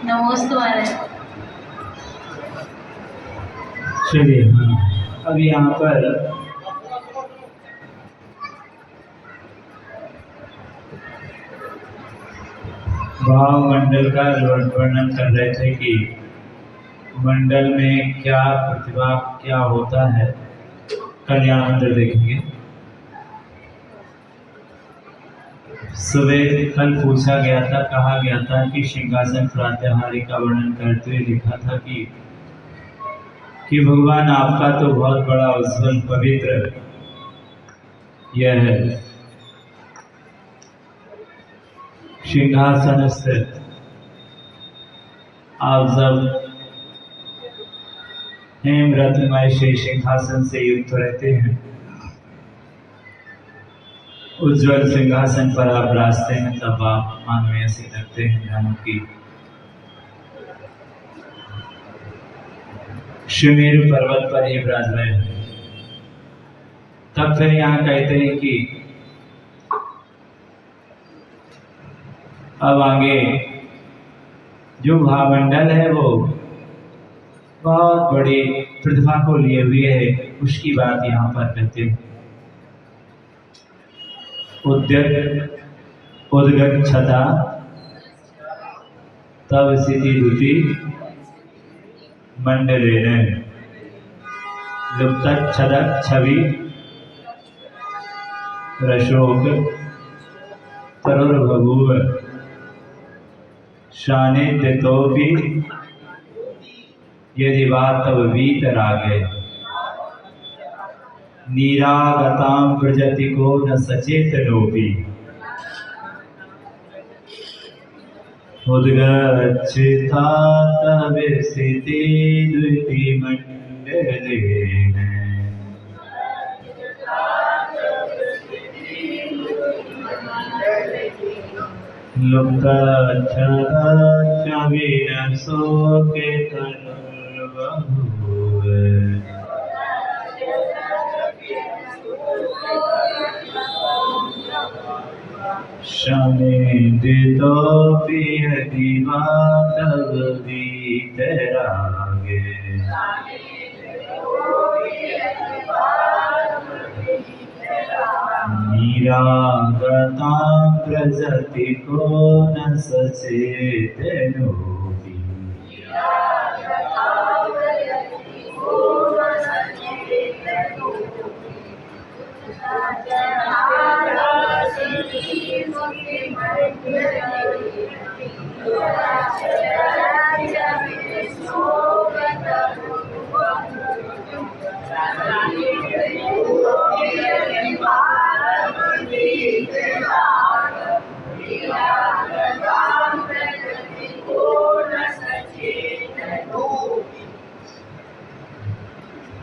नमोस्तु महाराज। चलिए, हाँ, अब यहाँ पर भाव मंडल का वर्णन कर रहे थे कि मंडल में क्या प्रतिभा क्या होता है। कल्याण मंडल देखेंगे। सुबह कल पूछा गया था, कहा गया था कि सिंहासन प्रात्यहारी का वर्णन करते हुए लिखा था कि भगवान आपका तो बहुत बड़ा उज्ज्वल पवित्र यह है सिंहासन से आप जब हेम रत्नमय से सिंहासन से युक्त रहते हैं, उज्ज्वल सिंहासन पर आप विराजते हैं, तब आप मानवीय से लगते हैं जानो की सुमेरु पर्वत पर ही विराज रहे हैं। तब फिर यहाँ कहते हैं कि अब आगे जो भावमंडल है वो बहुत बड़ी प्रतिभा को लिए हुए है, उसकी बात यहाँ पर कहते हैं। उद्गच्छता तब स्थिति दुति मंडलेन लुप्तच्छदत् छवि रशोक तरुर्बभूव सानिध्यतोऽपि यदि वा तव वीतरागे निरागतां व्रजति को न सचेतनोऽपि उद्गच्छता तव स्थिति द्विति मंडलेन लुप्तच्छदत् छवि रशोक तरुर्बभूव सानिध्यतोऽपि यदि वा तव वीतरागे निरागतां व्रजति को न सचेतनोऽपि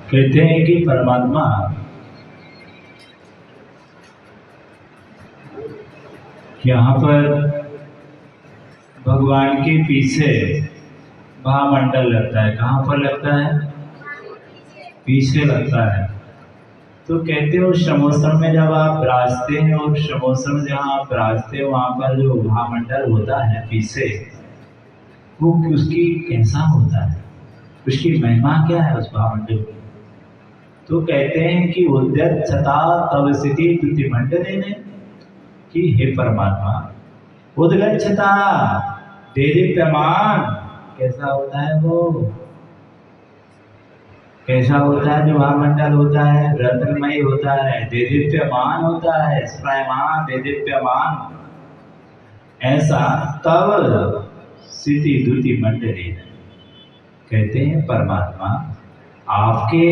कहते हैं कि परमात्मा यहाँ पर भगवान के पीछे भावमंडल लगता है। कहाँ पर लगता है? पीछे लगता है। तो कहते हो समोसम में जब आप विराजते हैं और समोसम जहाँ आप विराजते हो वहाँ पर जो भावमंडल होता है पीछे, वो उसकी कैसा होता है, उसकी महिमा क्या है उस भावमंडल की? तो कहते हैं कि उद्गच्छता तव स्थिति द्विति मंडलेन, कि हे परमात्मा उद्गच्छता देदीप्यमान, कैसा होता है वो, कैसा होता है जो भावमंडल होता है? रत्नमय होता है, देदीप्यमान होता है, स्मयमान देदीप्यमान, ऐसा तव स्थिति द्विति मंडलेन। कहते हैं परमात्मा आपके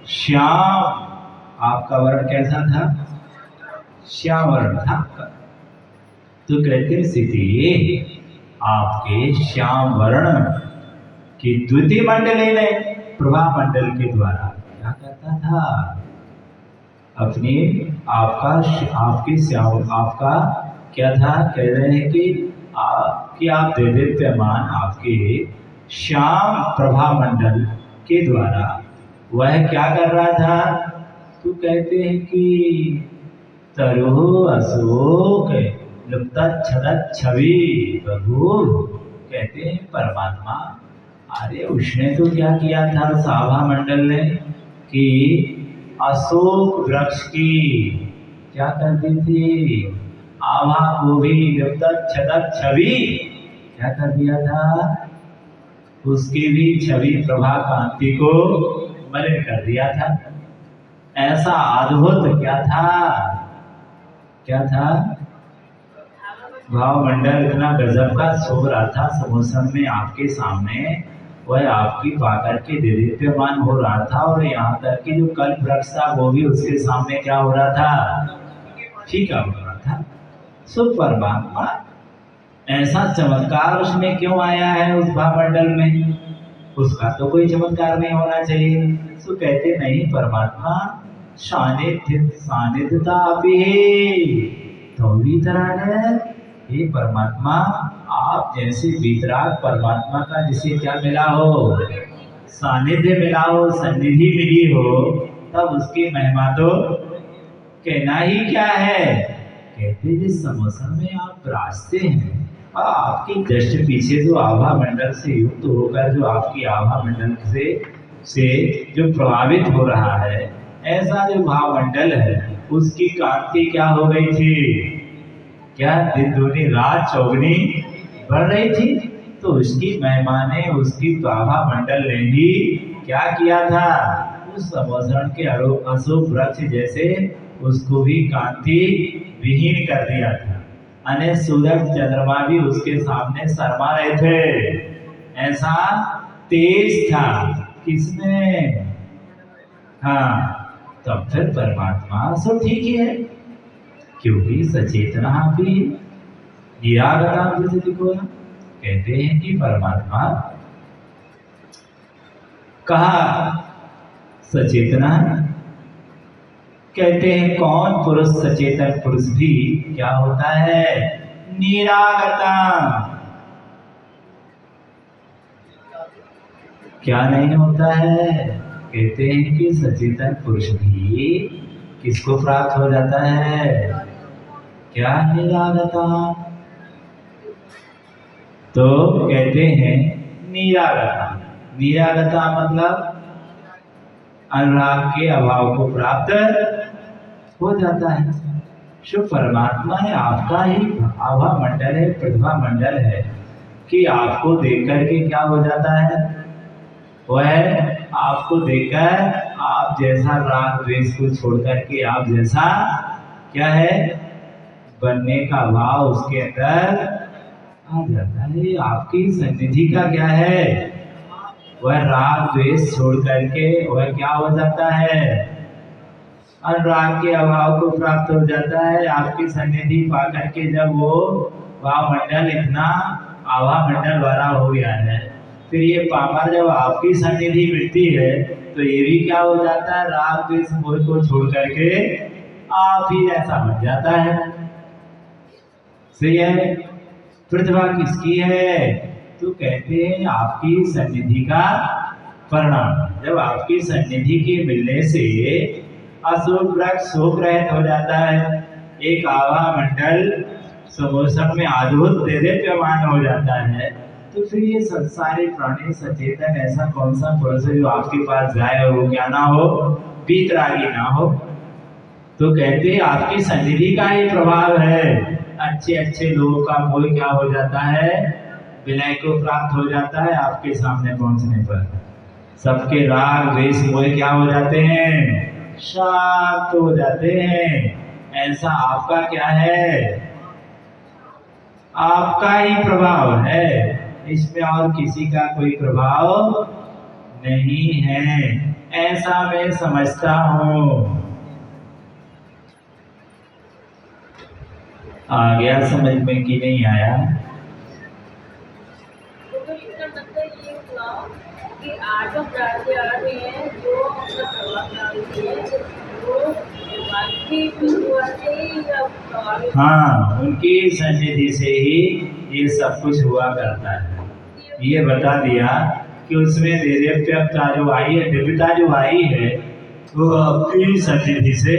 श्याम, आपका वर्ण कैसा था? श्याम वर्ण था। तो कहते हैं स्थिति आपके श्याम वर्ण की द्वितीय मंडलेन, प्रभा मंडल के द्वारा क्या करता था? अपनी आपके श्याम, आपका क्या था? कह रहे हैं कि आप देदीप्यमान आपके श्याम प्रभा मंडल के द्वारा वह क्या कर रहा था? तो कहते हैं कि तरुः अशोक लुप्तच्छदत् छवि बभूव, कहते हैं परमात्मा, अरे उसने तो क्या किया था उस आभा मंडल ने कि अशोक वृक्ष की क्या कर दी थी, आभा को भी छदक छवि क्या कर दिया था, उसकी भी छवि प्रभा कांति को मलिन कर दिया था। ऐसा अद्भुत क्या था, क्या था, भाव मंडल इतना गजब का शोभ रहा था समोसन में आपके सामने, वह आपकी पाकर के दिव्यमान हो रहा था। और यहाँ तक कि जो कल्प वृक्ष था वो भी उसके सामने क्या हो रहा था, फीका हो रहा था। सो परमात्मा ऐसा चमत्कार उसमें क्यों आया है उस भावमंडल में, उसका तो कोई चमत्कार नहीं होना चाहिए। सो कहते नहीं परमात्मा सानिध्यता तो हे परमात्मा, आप जैसे वितराग परमात्मा का जिसे क्या मिला हो, सानिध्य मिला हो, सन्निधि मिली हो, तब उसकी महिमा तो कहना ही क्या है। कहते जिस समोसन में आप रास्ते हैं और आपके जस्ट पीछे जो आभा मंडल से युक्त होकर जो आपकी आभा मंडल से जो प्रभावित हो रहा है, ऐसा जो भाव मंडल है उसकी कांति क्या हो गई थी, क्या दिन दूनी रात चौगनी बढ़ रही थी। तो उसकी महिमा ने, उसकी आभा मंडल ने ही क्या किया था, उस समोसन के अशोक वृक्ष जैसे उसको भी कांति विहीन कर दिया था। अने सूरज चंद्रमा भी उसके सामने शर्मा रहे थे, ऐसा तेज था किसमें, हाँ। तब फिर परमात्मा सो ठीक ही है, क्योंकि सचेतना भी निरागता को कहते हैं कि परमात्मा कहा सचेतना, कहते हैं कौन पुरुष सचेतन पुरुष भी क्या होता है, निरागता। क्या नहीं होता है, कहते हैं कि सचेतन पुरुष भी किसको प्राप्त हो जाता है, क्या, निरागता। तो कहते हैं निरागता, निरागता मतलब अनुराग के अभाव को प्राप्त हो जाता है। जो परमात्मा है आपका ही आभा मंडल है, प्रतिभा मंडल है कि आपको देख करके क्या हो जाता है, वह आपको देखकर आप जैसा राग द्वेष को छोड़ करके आप जैसा क्या है बनने का भाव उसके अंदर आ जाता है। आपकी सन्निधि का क्या है, वह राग द्वेष छोड़ करके वह क्या हो जाता है, अनुराग के अभाव को प्राप्त हो जाता है। आपकी सन्निधि पा करके जब वो भाव मंडल इतना आभा मंडल वाला हो गया है, फिर ये पामर जब आपकी सन्निधि मिलती है तो ये भी क्या हो जाता है, राग द्वेष मोह को छोड़ करके आप ही ऐसा बन जाता है। सही है। प्रतिभा किसकी है, तो कहते हैं आपकी सन्निधि का परिणाम। जब आपकी सन्निधि के मिलने से अशोक वृक्ष शोक रहित हो जाता है, एक आभा मंडल समोसन में अद्भुत देदीप्यमान हो जाता है, तो फिर ये संसारी प्राणी सचेतन ऐसा कौन सा पुरुष है जो आपके पास जाए और वो क्या ना हो, वीतरागी ना हो। तो कहते हैं आपकी सन्निधि का ही प्रभाव है, अच्छे अच्छे लोगों का मोह क्या हो जाता है, विनय को प्राप्त हो जाता है। आपके सामने पहुंचने पर सबके राग द्वेष मोह क्या हो जाते हैं, शांत हो जाते हैं। ऐसा आपका क्या है, आपका ही प्रभाव है, इसमें और किसी का कोई प्रभाव नहीं है, ऐसा मैं समझता हूं। आ गया समझ में कि नहीं आया? तो इसका मतलब ये हुआ कि आज जो प्रार्थी आ रहे हैं, जो अपना प्रभाव डालते हैं, वो हाँ, उनकी सन्निधि से ही ये सब कुछ हुआ करता है। ये बता दिया कि उसमें दिव्यता जो आई है, दिव्यता जो आई है वो आपकी सन्निधि से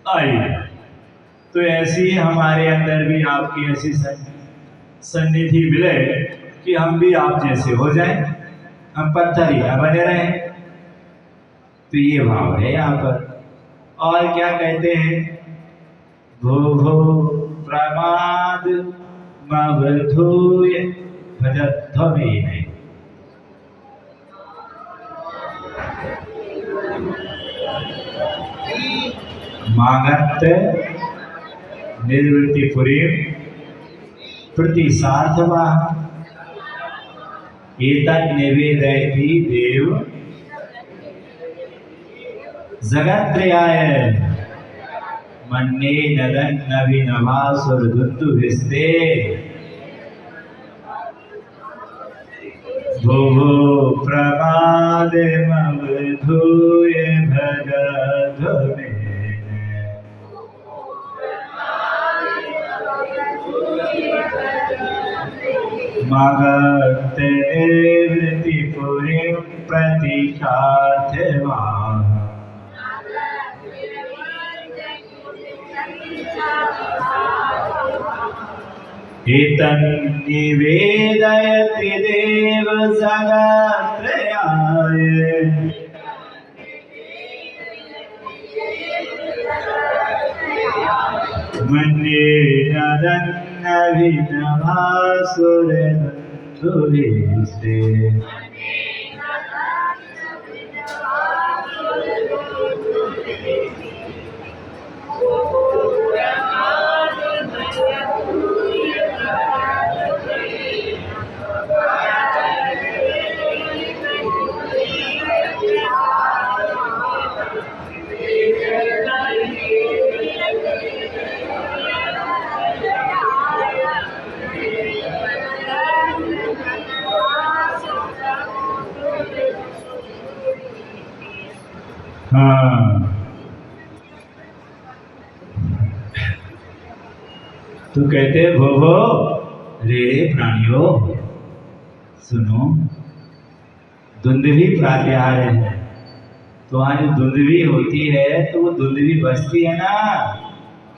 आई है। तो ऐसी हमारे अंदर भी आपकी ऐसी सन्निधि मिले कि हम भी आप जैसे हो जाएं, हम पत्थर ही ना बने रहें। तो ये भाव है यहाँ पर। और क्या कहते हैं, भो भो प्रमाद मवधूय भजध्वमेन मागत निर्वृत्तिपुरी प्रतिसार्थवा एतत् निवेदयति देव जगत्त्रयाय मन्ये नदन्नभिनवासुरदुन्दुभिस्ते भुवो प्रमादमवधूय भजध्वमेन मगध निवृत्तिपुरीं प्रतिशार्थवा एतन्निवेदयति देव जगत्त्रयाय मन्ये नदन्नभिनवासुरदुन्दुभिस्ते हाँ, तो कहते भो रे प्राणियों सुनो, धुंधवी प्रात्याहार है। तो वहां जो धुंधवी होती है तो वो धुंधवी बजती है ना,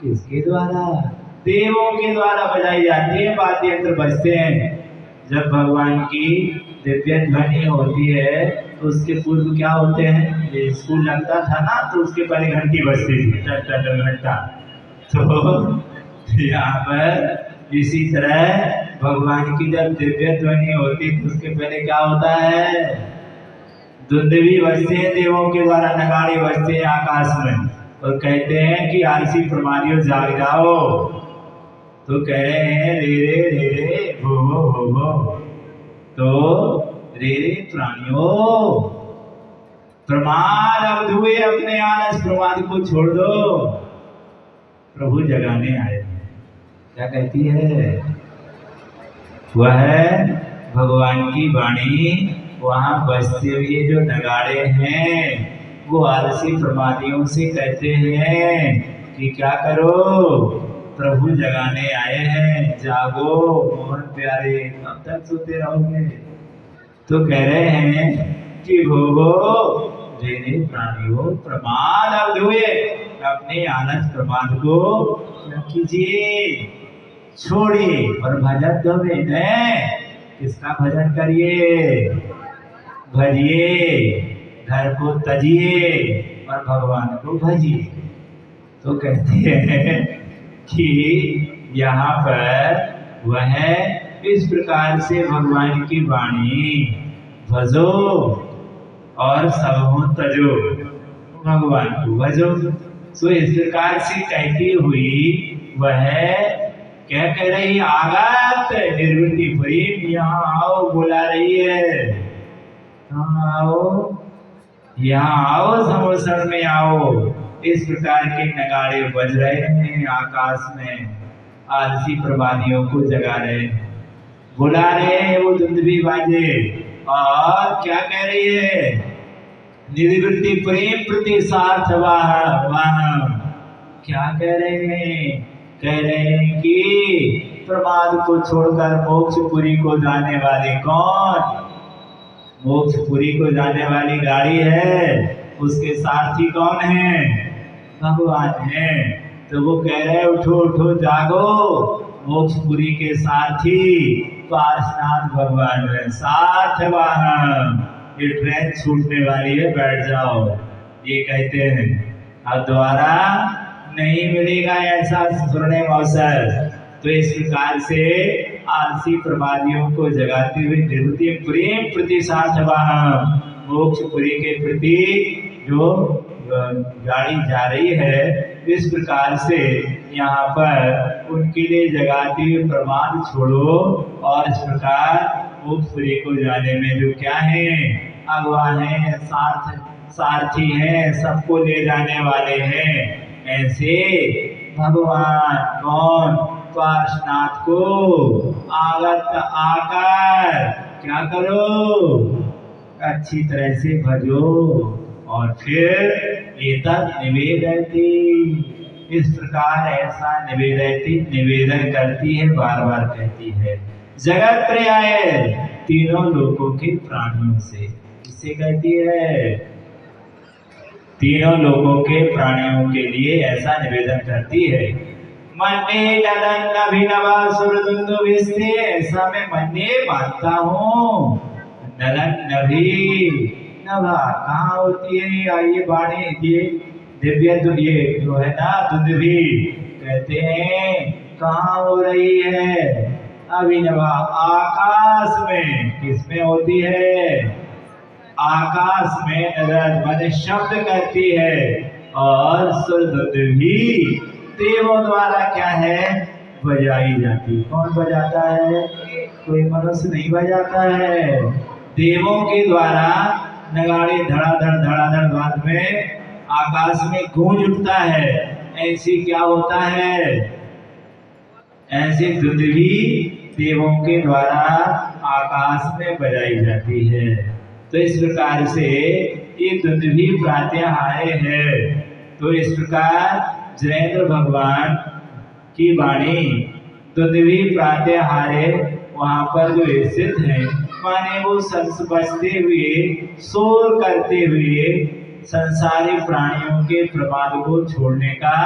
किसके द्वारा? देवों के द्वारा बजाई जाती है, वाद्य यंत्र बजते हैं। जब भगवान की दिव्य ध्वनि होती है तो उसके पूर्व क्या होते हैं, ये स्कूल लगता था ना तो उसके पहले घंटी बजती थी, घंटा। तो यहाँ पर इसी तरह भगवान की जब दिव्य ध्वनि होती तो उसके पहले क्या होता है, धुंधवी बजते हैं, देवों के द्वारा नगाड़े बजते हैं आकाश में, और कहते हैं कि आलसी प्रमाणियों जाग जाओ। तो कह रहे हैं रे रे रे रे भो भो, तो रे रे प्राणियों प्रमाद अवधुए, अपने आलस प्रमाद को छोड़ दो, प्रभु जगाने आए। क्या कहती है वह भगवान की वाणी, वहां बजते हुए जो नगाड़े हैं वो आलसी प्रमादियों से कहते हैं कि क्या करो, प्रभु जगाने आए हैं, जागो मोहन प्यारे, कब तक सोते रहोगे। तो कह रहे हैं कि भोगो रे प्राणियों प्रमाद अवधुए, अपने आलस प्रमाद को क्या कीजिए, छोड़िए, और भजन दो ने, किसका भजन करिए, भजिए, घर को तजिए और भगवान को भजिए। तो कहते हैं कि यहाँ पर वह इस प्रकार से भगवान की वाणी भजो और सबहो तजो, भगवान को भजो। तो इस प्रकार से कहती हुई वह क्या कह रही, आगत निर्वृत्तिपुरी, यहाँ आओ, बुला रही है, यहाँ आओ, यहाँ आओ, समोसर में आओ। इस प्रकार के नगाड़े बज रहे हैं आकाश में, आलसी प्रवादियों को जगा रहे हैं, बुला रहे हैं वो धुंधवी बाजे। और क्या कह रही है, निर्वृत्ति प्रेम प्रति सार्थ वाह, क्या कह रहे हैं, कह रहे हैं कि प्रमाद को छोड़कर मोक्षपुरी को जाने वाले कौन, मोक्षपुरी को जाने वाली गाड़ी है, उसके सारथी कौन है, भगवान है। तो वो कह रहे उठो उठो जागो, मोक्षपुरी के सारथी पार्श्वनाथ भगवान है। साथ वाहन, ये ट्रेन छूटने वाली है, बैठ जाओ, ये कहते हैं। अब दोबारा नहीं मिलेगा ऐसा स्वर्णिम अवसर। तो इस प्रकार से आलसी प्रमादियों को जगाते हुए निवृत्ति प्रेम प्रति साथ वाहन, मोक्षपुरी के प्रति जो गाड़ी जा रही है, इस प्रकार से यहाँ पर उनके लिए जगाते हुए प्रमाद छोड़ो। और इस प्रकार मोक्षपुरी को जाने में जो क्या है, अगवा है, सारथी हैं, सबको ले जाने वाले हैं। ऐसे भगवान कौन, पार्श्वनाथ को आगत आकर क्या करो, अच्छी तरह से भजो। और फिर एतद निवेदयति, इस प्रकार ऐसा निवेदन करती है, बार बार कहती है। जगत त्रयाय, तीनों लोकों के प्राणियों से, इसे कहती है, तीनों लोकों के प्राणियों के लिए ऐसा निवेदन करती है। मन्ने नदन अभिनवा सुरदुन्दुभिस्ते, ऐसा मैं मन्ने मानता हूँ। नदन नभी नभा कहाँ होती है ये वाणी, ये दिव्य ये जो है ना दुंदुभी, कहते हैं कहाँ हो रही है। अभिनवा आकाश में, किसमें होती है, आकाश में नदन माने शब्द करती है। और सुरदुन्दुभी देवों द्वारा क्या है, बजाई जाती। कौन बजाता है, कोई मनुष्य नहीं बजाता है, देवों के द्वारा नगाड़े धड़ाधड़ बाद में आकाश में गूंज उठता है। ऐसी क्या होता है, ऐसी दुंदुभी देवों के द्वारा आकाश में बजाई जाती है। तो इस प्रकार से ये दुंदुभी प्रातःहारे है। तो इस प्रकार जयेंद्र भगवान की वाणी दुंदुभी प्रातःहारे वहाँ पर जो स्थित है, माने वो बचते हुए, शोर करते हुए संसारी प्राणियों के प्रमाद को छोड़ने का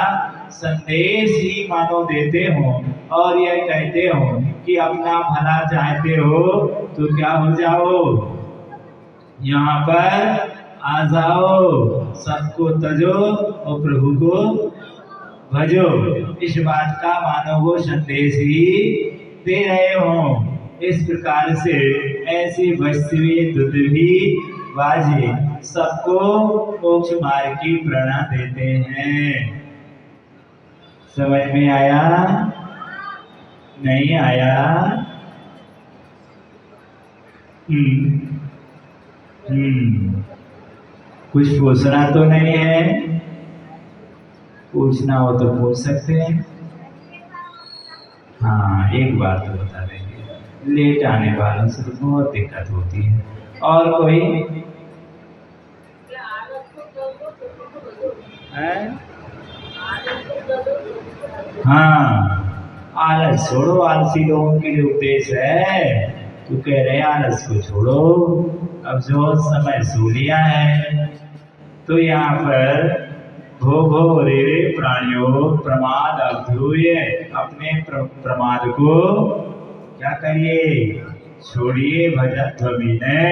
संदेश ही मानो देते हों। और यह कहते हों कि अपना भला चाहते हो तो क्या हो जाओ, यहाँ पर आ जाओ, सबको तजो और प्रभु को भजो। इस बात का मानो वो संदेश ही दे रहे हों। इस प्रकार से ऐसी बजती हुई दुंदुभी बाजे सबको मोक्ष मार्ग की प्रेरणा देते हैं। समझ में आया, नहीं आया? कुछ पूछना तो नहीं है? पूछना हो तो पूछ सकते हैं। हाँ, एक बात तो बता देंगे, लेट आने वालों से तो बहुत दिक्कत होती है। और कोई है? हाँ, आलस छोड़ो, आलसी लोगों के लिए उपदेश है। तो कह रहे आलस को छोड़ो, अब जो समय सो लिया है। तो यहाँ पर भो भो रे रे प्राणियों प्रमाद अभ्यूय, अपने प्रमाद को क्या करिए, छोड़िए भजन ध्वनि ने,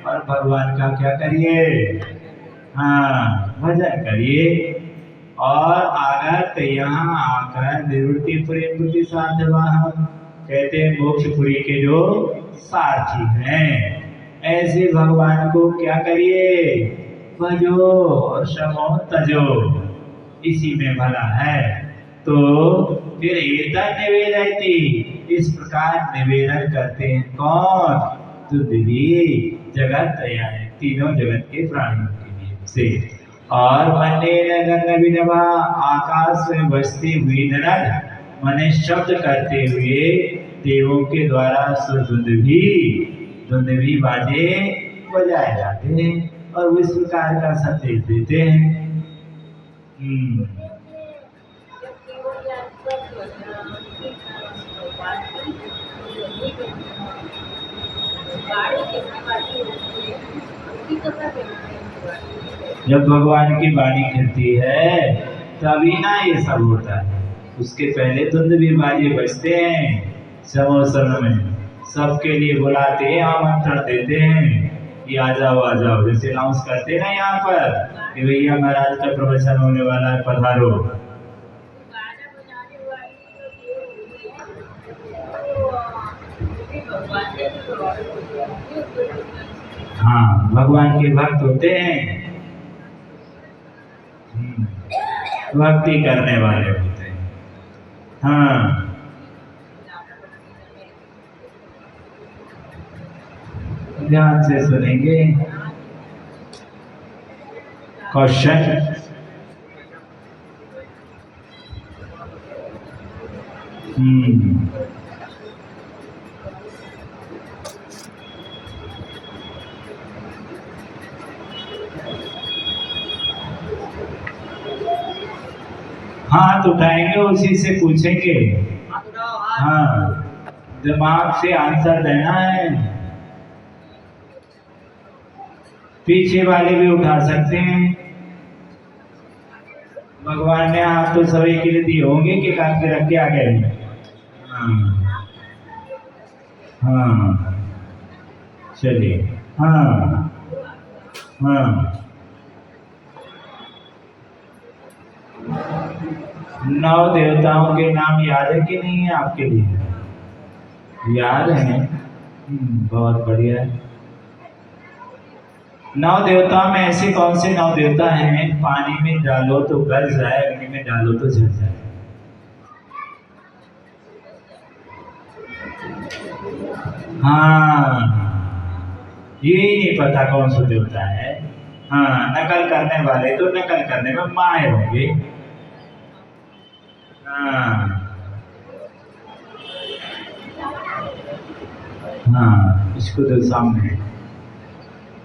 और भगवान का क्या करिए, हाँ भजन करिए। और आगत यहाँ आकर निवृत्ति प्रेम प्रति साथ वाहन, कहते हैं मोक्षपुरी के जो सारथी हैं, ऐसे भगवान को क्या करिए, भजो और समो तजो, इसी में भला है। तो फिर एतद निवेदयति, इस प्रकार निवेदन करते हैं कौन, दुंदुभी जगत त्रयाय, तीनों जगत के प्राणियों के लिए से। और मन्ने नदन विनवा, आकाश में बसती हुई नरद मने शब्द करते हुए देवों के द्वारा सुर दुंदुभी बाजे बजाए जाते हैं और इस प्रकार का संदेश देते हैं। जब भगवान की वाणी गिरती है तभी ना ये सब होता है। उसके पहले धुंध भी बाजे बजते हैं समोसन में, सबके लिए बुलाते हैं, आमंत्रण देते हैं कि आ जाओ, जैसे अनाउंस करते हैं ना यहाँ पर कि भैया महाराज का प्रवचन होने वाला है, पधारो। गाना बजाने वाली जो देव होते हैं, वो भगवान के हाँ, भगवान के भक्त होते हैं, भक्ति करने वाले होते हैं। हाँ, ध्यान से सुनेंगे। क्वेश्चन, हाथ उठाएंगे, उसी से पूछेंगे। हाँ, दिमाग से आंसर देना है। पीछे वाले भी उठा सकते हैं। भगवान ने हाथ तो सभी के लिए दिए होंगे कि काट के रख के आ गए। हाँ, चलिए। हाँ, नौ देवताओं के नाम याद है कि नहीं है आपके लिए? याद है? बहुत बढ़िया। नौ देवताओं में ऐसे कौन से नौ देवता हैं पानी में डालो तो गल जाए, अग्नि में डालो तो जल जाए? हाँ, ये नहीं पता कौन सा देवता है। हाँ, नकल करने वाले तो नकल करने में माहिर होंगे। हाँ, इसको तो सामने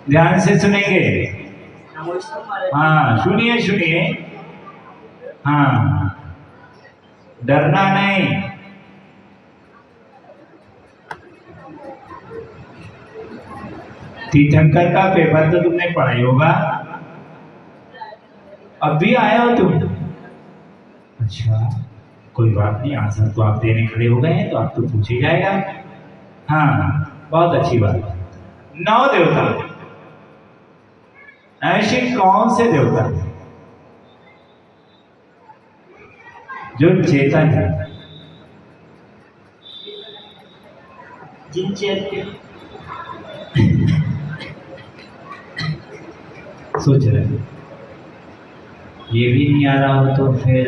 ध्यान से सुनेंगे। हाँ, सुनिए। हाँ, डरना नहीं। तीर्थंकर का पेपर तो तुमने पढ़ा ही होगा। अब भी आए हो तुम? अच्छा, कोई बात नहीं, आंसर तो आप देने खड़े हो गए हैं तो आप तो पूछ ही जाएगा। हाँ, बहुत अच्छी बात। नौ देवता, ऐसे कौन से देवता जो चेतन है? जिन चेतन सोच रहे, ये भी नहीं आ रहा हो तो फिर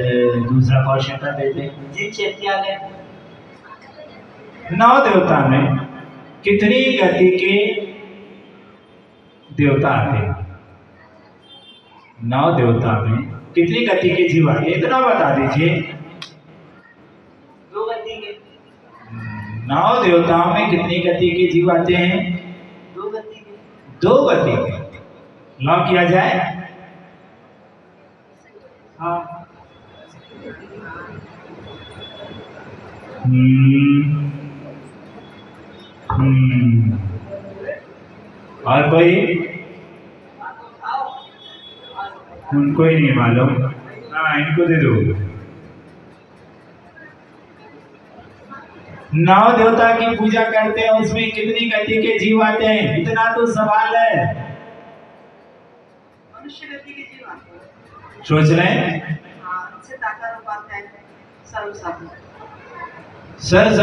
दूसरा क्वेश्चन कर देते। जिन चेतन, नौ देवता में कितनी गति के देवता आते हैं? नौ देवता में कितनी गति के जीव आते हैं, इतना बता दीजिए। 2 गति के। 9 देवताओं में कितनी गति के जीव आते हैं? 2 गति के। 2 गति के। लॉक किया जाए? हाँ। और कोई? उनको ही नहीं मालूम। हाँ, इनको दे दो। 9 देवता की पूजा करते हैं, उसमें कितनी गति के जीव आते हैं? इतना तो सवाल है। मनुष्य गति के जीव आते हैं। सोच रहे हैं? हाँ, इनसे ताकत हो पाते हैं। सरसा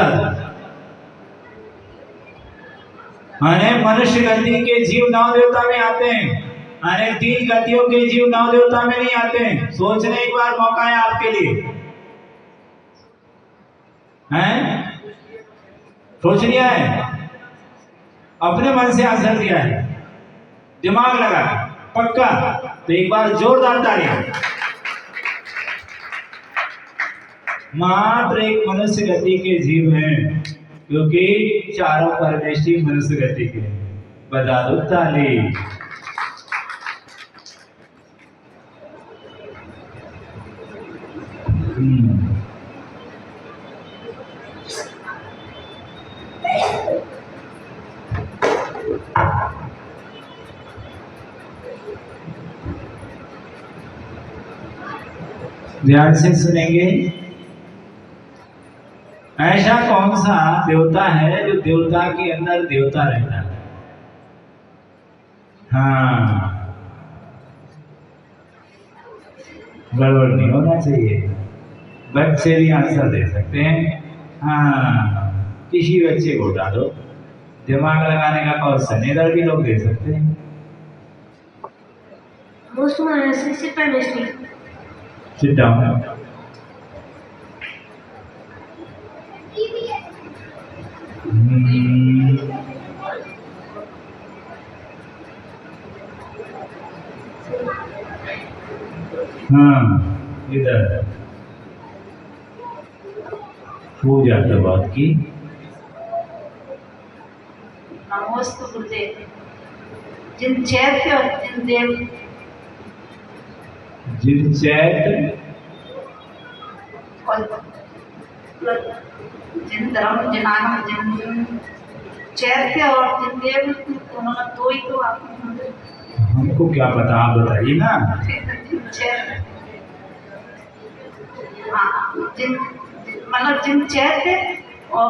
माने मनुष्य गति के जीव 9 देवता में आते हैं, माने 3 गतियों के जीव 9 देवता में नहीं आते हैं। सोचने एक बार मौका है आपके लिए, हैं? सोच लिया है? अपने मन से आंसर दिया है, दिमाग लगा पक्का? तो एक बार जोरदार तालियां। मात्र एक मनुष्य गति के जीव हैं, क्योंकि चारों परमेष्टि मनुष्य गति के। बजा दो ताली। ध्यान से सुनेंगे। ऐसा कौन सा देवता है जो देवता के अंदर देवता रहता है? हाँ, गड़बड़ नहीं होना चाहिए। बच्चे भी आंसर दे सकते हैं। हाँ, किसी बच्चे को डालो, दिमाग लगाने का क्वेश्चन इधर भी लोग दे सकते हैं। Sit down. हाँ, इधर पूजा तो बात की। नमोस्तु गुरुदेव। जिन चैत्य और जिन देव जिन चैत और जिन धर्म जिनान जिन चैत्य और जिन देव उन्होंने दो ही तो आपको हमको क्या पता, आप बताइए ना। हाँ, जिन मतलब जिन चैत्य और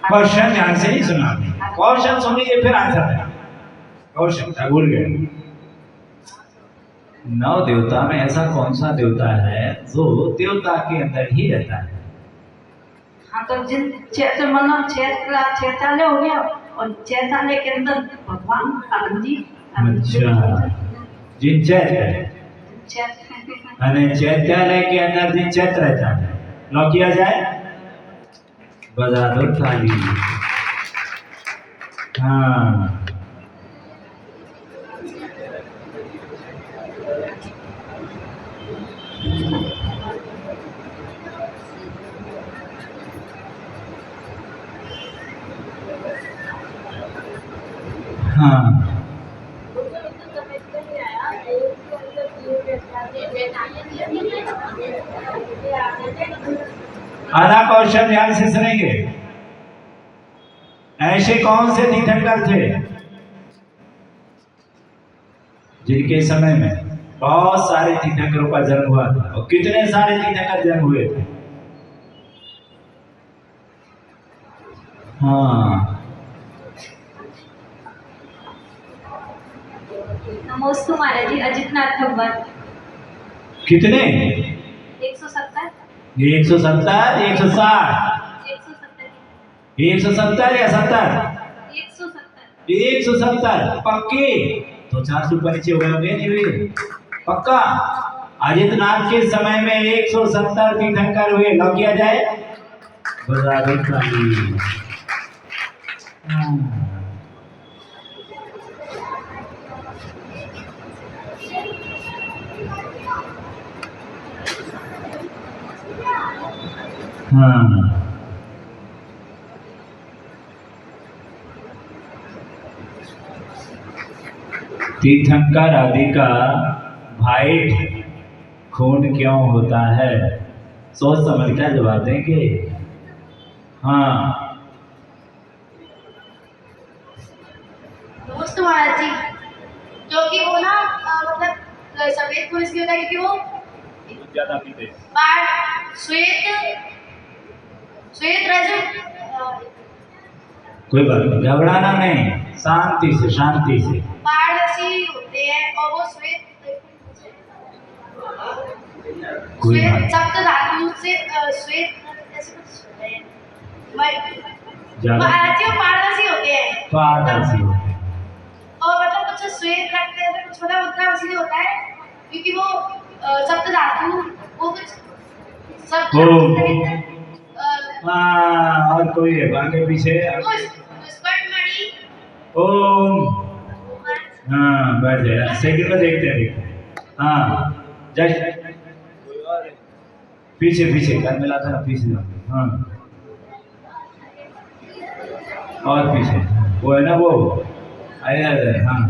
क्वेश्चन ध्यान से नहीं सुना। क्वेश्चन सुनिए फिर आंसर है। क्वेश्चन भूल गए। नौ देवता में ऐसा कौन सा देवता है जो देवता के अंदर ही रहता है? हाँ, तो जिन चैत्र मतलब चैत्रालय हो गया और चैत्रालय के अंदर भगवान आनंद जी। अच्छा, जिन चैत्र चैत्यालय के अंदर जिन चैत्र रहता है, लॉक किया जाए। बजा दो ताली। हाँ, हाँ, आधा क्वेश्चन ध्यान से सुनेंगे। ऐसे कौन से तीर्थंकर थे जिनके समय में बहुत सारे तीर्थंकरों का जन्म हुआ था? और कितने सारे तीर्थंकर जन्म हुए थे? हाँ, नमोस्तु महाराज जी। अजितनाथ भगवान। कितने? 170 170 160 170 या 70? 170 पक्के? तो 400 ऊपर नीचे हो गए होंगे। नहीं हुए? पक्का? आदित्यनाथ के समय में 170 तीर्थंकर हुए। लॉक किया जाए। बजा दो ताली। हाँ, तीर्थंकर आदि का वाइट खून क्यों होता है? सोच समझ कर जवाब देंगे। हाँ, नमस्ते महाराज जी। क्योंकि वो ना मतलब सफेद खून इसलिए होता है क्योंकि वो ज्यादा पीते श्वेत श्वेत रजत कोई बात नहीं, घबराना नहीं, शांति से शांति से। पारदर्शी होते हैं और वो श्वेत कोई बात श्वेत सप्त धातु से श्वेत ऐसे कुछ होते हैं। महाराज जी वो पारदर्शी होते हैं। पारदर्शी होते हैं और मतलब कुछ श्वेत रखते हैं, कुछ छोटा उतना इसलिए होता है क्योंकि वो सप्त धातु वो कुछ सप्त और कोई है आगे पीछे? ओम। हाँ, बैठ जाए। सेकंड में देखते हैं। हाँ, जस्ट पीछे पीछे कर मिला था ना, पीछे। हाँ, और पीछे वो है ना, वो आया। हाँ,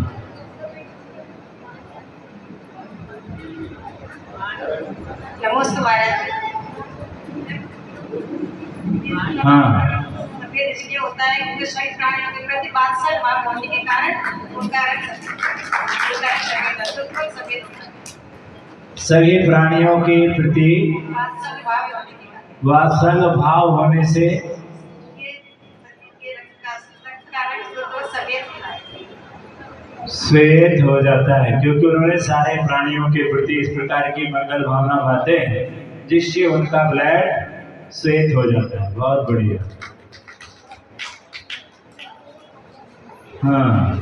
नमस्ते महाराज। हाँ, सफेद इसलिए होता है क्योंकि सभी प्राणियों के प्रति बात्सल्य भाव होने के कारण उनका रंग सफेद होता है। सभी प्राणियों के प्रति वात्सल्य भाव होने से श्वेत हो जाता है, क्योंकि उन्होंने सारे प्राणियों के प्रति इस प्रकार की मंगल भावना भाते हैं जिससे उनका ब्लड श्वेत हो जाता है। बहुत बढ़िया। हाँ,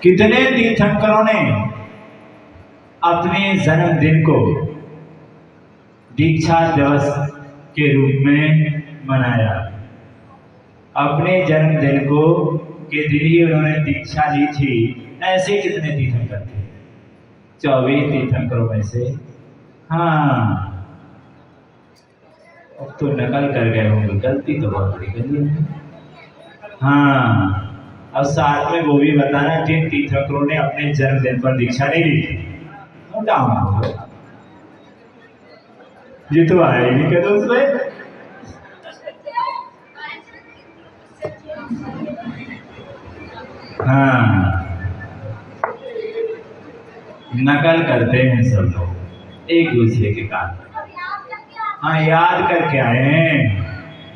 कितने तीर्थंकरों ने अपने जन्मदिन को दीक्षा दिवस के रूप में मनाया। अपने जन्मदिन को के दिन ही उन्होंने दीक्षा ली थी। ऐसे कितने तीर्थंकर थे? 24 तीर्थंकरों में से। हाँ, अब तो नकल कर गए होंगे, गलती तो बहुत बड़ी कर दी। हाँ, और साथ में वो भी बताना जिन तीर्थंकरों ने अपने जन्मदिन पर दीक्षा नहीं ली थी। डाउन ये तो आया ही नहीं क्या दोस्त भाई। हाँ, नकल करते हैं सब लोग एक दूसरे के कारण। हाँ, याद करके आए हैं।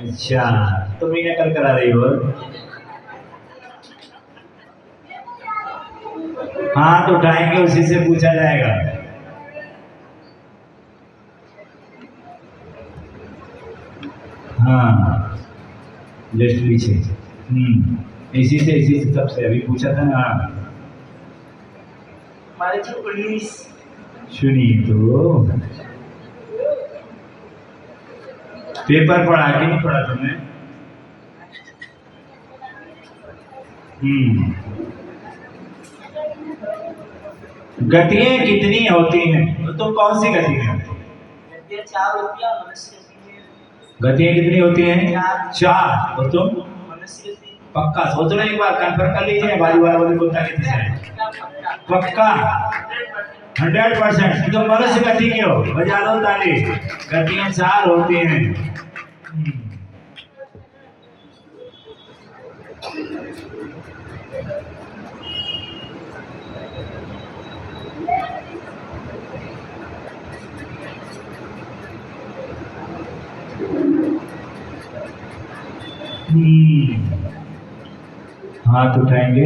अच्छा, तुम ही नकल करा रही हो। हाथ उठाएंगे उसी से पूछा जाएगा। हाँ, जस्ट पीछे। इसी से सबसे अभी पूछा था ना। हमारे जी 19। सुनिए तो पेपर पढ़ा कि नहीं पढ़ा तुमने? गतियां कितनी होती हैं? तो तुम कौन सी गति में? गतियां 4 होती हैं। मनुष्य गतियां कितनी होती हैं? 4। और तुम? मनुष्य पक्का सोच लो, एक बार कंफर्म कर लीजिए। बाजू वाला बोलते बोलता कितने है? पक्का 100%। तो मनुष्य गति के हो, बजा लो ताली। गतियां 4 होती हैं। हाथ उठाएंगे।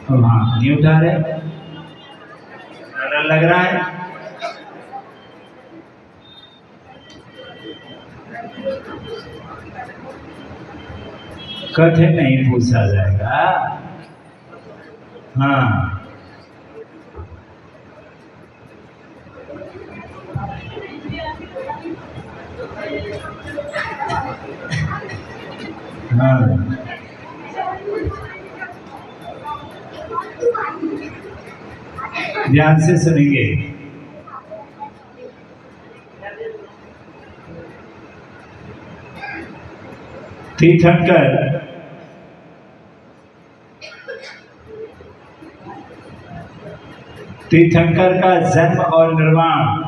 हाँ, नहीं उठा रहे, डर लग रहा है। कठिन नहीं पूछा जाएगा। हाँ, ध्यान से सुनेंगे। तीर्थंकर का जन्म और निर्माण,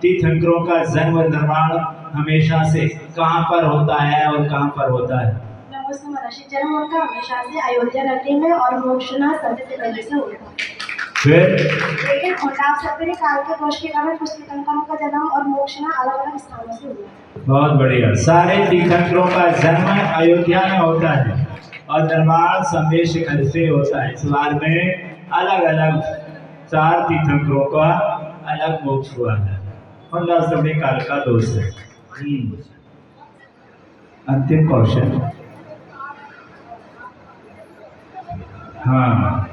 तीर्थंकरों का जन्म और निर्माण हमेशा से कहाँ पर होता है और कहाँ पर होता है? जन्म उनका हमेशा से अयोध्या नगरी में और मोक्षनाथ संत नगरी से होता है। फिर लेकिन उल्टाव सत्तरी काल के दोष के कारण कुछ तीर्थंकरों का जन्म और मोक्षना अलग अलग स्थानों से हुआ। बहुत बढ़िया। सारे तीर्थंकरों का जन्म अयोध्या में होता है और निर्माण संदेश घर से होता है। इस बार में अलग अलग 4 तीर्थंकरों का अलग मोक्ष हुआ है। 15 समय काल का दोष है। अंतिम क्वेश्चन। हाँ,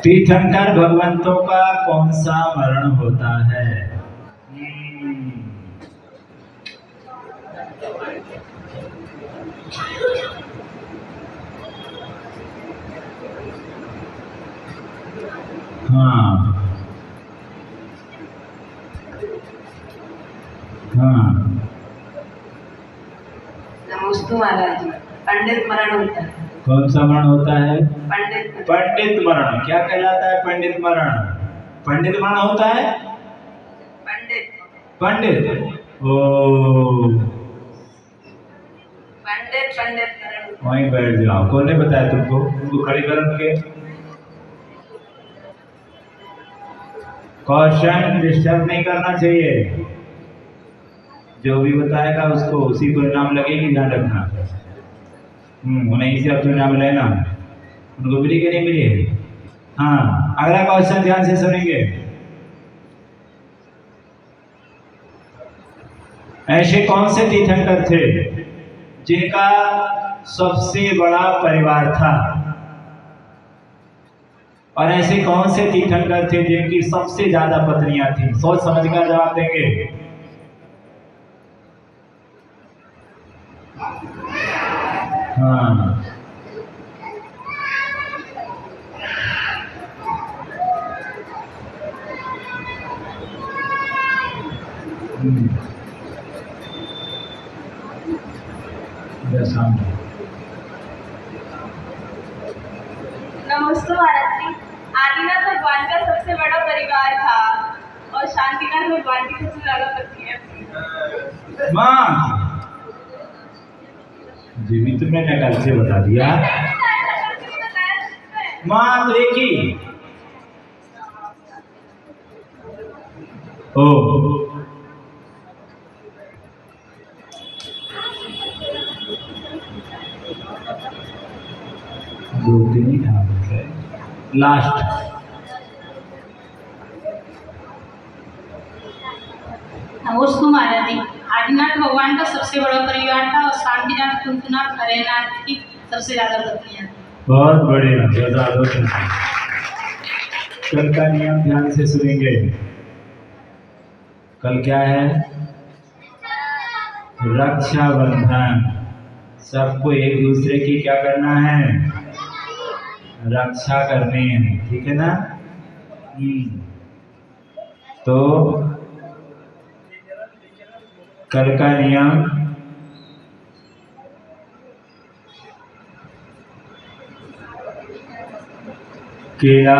तीर्थंकर भगवंतों का कौन सा मरण होता है? हाँ, हाँ, पंडित मरण होता है। कौन सा मरण होता है? पंडित पंडित मरण। क्या कहलाता है पंडित मरण? पंडित मरण होता है। पंडित पंडित ओ पंडित पंडित मरण। वहीं बैठ जाओ। कौन ने बताया तुमको? तुमको खड़ी कर के क्वेश्चन डिस्टर्ब नहीं करना चाहिए। जो भी बताएगा उसको उसी परिणाम लगेगी, ध्यान रखना। उन्हीं से अपने नाम लेना। उनको मिली कि नहीं मिली? हाँ, अगला क्वेश्चन ध्यान से सुनेंगे। ऐसे कौन से तीर्थंकर थे जिनका सबसे बड़ा परिवार था? और ऐसे कौन से तीर्थंकर थे जिनकी सबसे ज्यादा पत्नियां थी? सोच समझ कर जवाब देंगे। हाँ, नमस्ते महाराज जी। आदिनाथ भगवान का सबसे बड़ा परिवार था और शांतिनाथ भगवान की सबसे ज्यादा पत्नियां थी। माँ जी भी तुमने नकल से बता दिया। माँ तो एक ही। ओ दो तीन ही था लास्ट। नमस्ते महाराज जी। आदिनाथ भगवान का सबसे बड़ा परिवार था और शांतिनाथ कुंतनाथ हरेनाथ की सबसे ज्यादा पत्नियां थी। बहुत बढ़िया, कल का नियम ध्यान से सुनेंगे। कल क्या है? रक्षाबंधन। सबको एक दूसरे की क्या करना है? रक्षा करनी है, ठीक है ना? तो कल का नियम केला,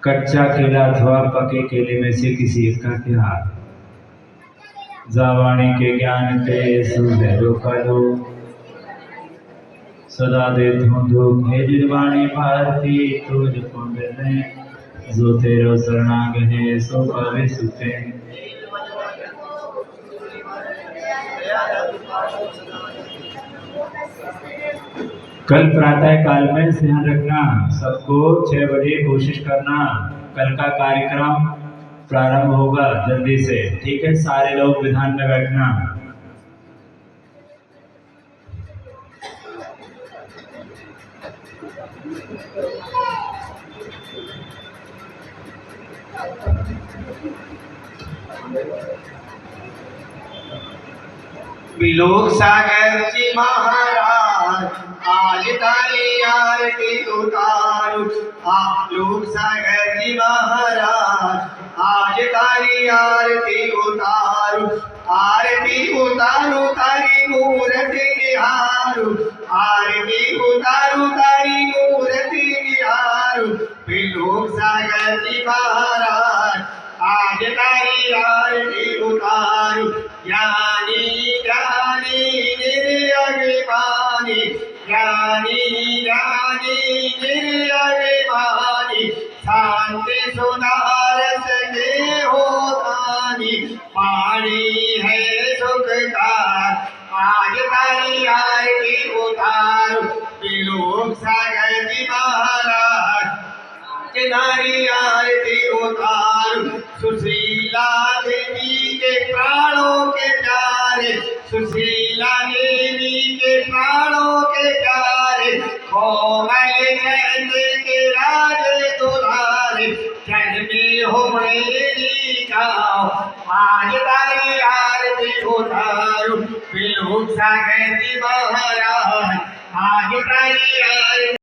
कच्चा केला अथवा पके केले में से किसी एक का त्याग। जावाणी के ज्ञान ते सुधरो करो, सदा दे दुख हे जिरवाणी भारती तुझ को मिले, जो तेरो शरणाग है सो पावे सुते। कल प्रातः काल में ध्यान रखना, सबको 6 बजे कोशिश करना। कल का कार्यक्रम प्रारंभ होगा जल्दी से, ठीक है? सारे लोग विधान में बैठना। बिलोक सागर जी महाराज आज तारी आरती उतारू। लोक सागर जी महाराज आज तारी आरती उतारू। आरती उतारू तारी मूर्ति निहारू। आरती उतारू तारी मूर्ति निहारू। बिलोक सागर जी महाराज आज तारी आरती उतारू। ज्ञानी ज्ञानी निर्अभिमानी, ज्ञानी ज्ञानी निर्अभिमानी, शांति सुधारस के होतानी, पानी है सुख का आज तारी आरती उतारू। बिलोक सागर जी महाराज नारी आरती उतारू। सुशीला देवी के प्राणों के प्यारे, सुशीला देवी के प्राणों के प्यारे, कोमल चंद्र के राजे दुलारे, जन्मे हो मेरी गाँव आज तारी आरती उतारू। बिलोक सागर जी महाराज आज तारी आरती